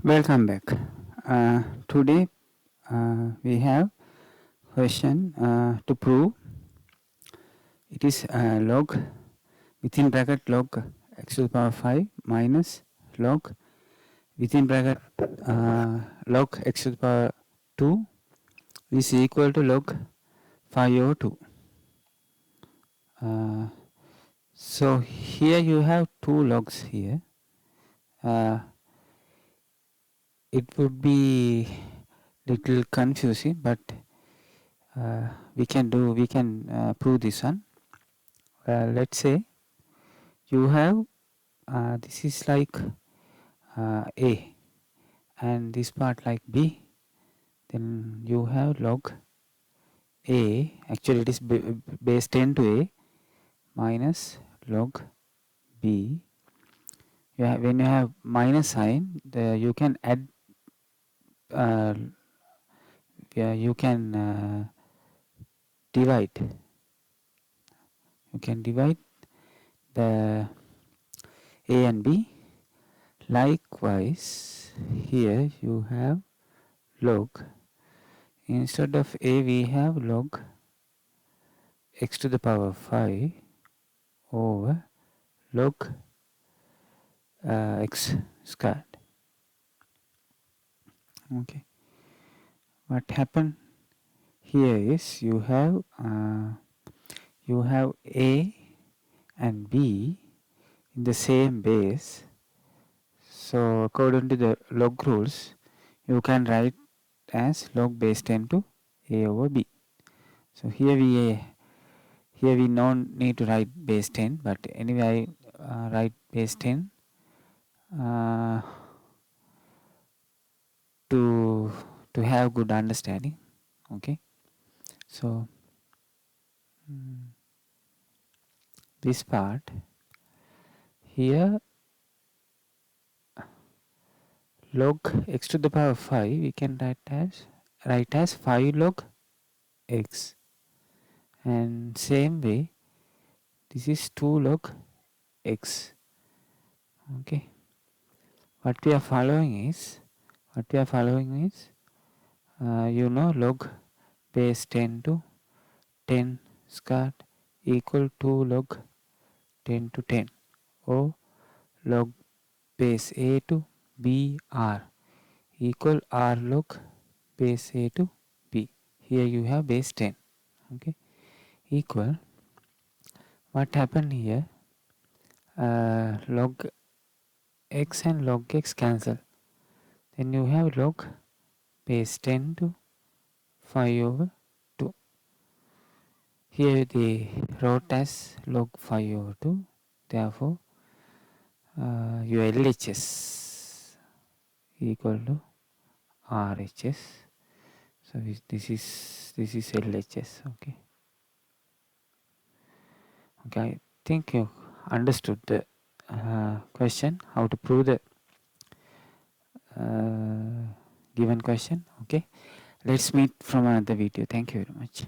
Welcome back. Today we have question to prove. It is log within bracket log x to the power 5 minus log within bracket log x to the power 2 is equal to log 5 over 2. So here you have two logs here. It would be little confusing, but we can prove this one. Let's say you have this is like A and this part like B, then you have log A, actually it is base 10 to A minus log B. When you have minus sign, you can add you can divide the A and B. Likewise here you have log, instead of A we have log x to the power 5 over log x squared. Okay, what happened here is you have A and B in the same base. So according to the log rules, you can write as log base 10 to A over B. So here we don't need to write base 10, but anyway I write base 10 to have good understanding. Okay, so this part here log x to the power 5 we can write as 5 log x, and same way this is 2 log x. Okay, what we are following is log base 10 to 10 squared equal to log 10 to 10, or log base A to B R equal R log base A to B. Here you have base 10. Okay, equal, what happened here, log x and log x cancel, then you have log base 10 to 5 over 2. Here they wrote as log 5 over 2, therefore your LHS equal to RHS. So this is LHS. Okay, I think you understood the question, how to prove the given question. Okay, let's meet from another video. Thank you very much.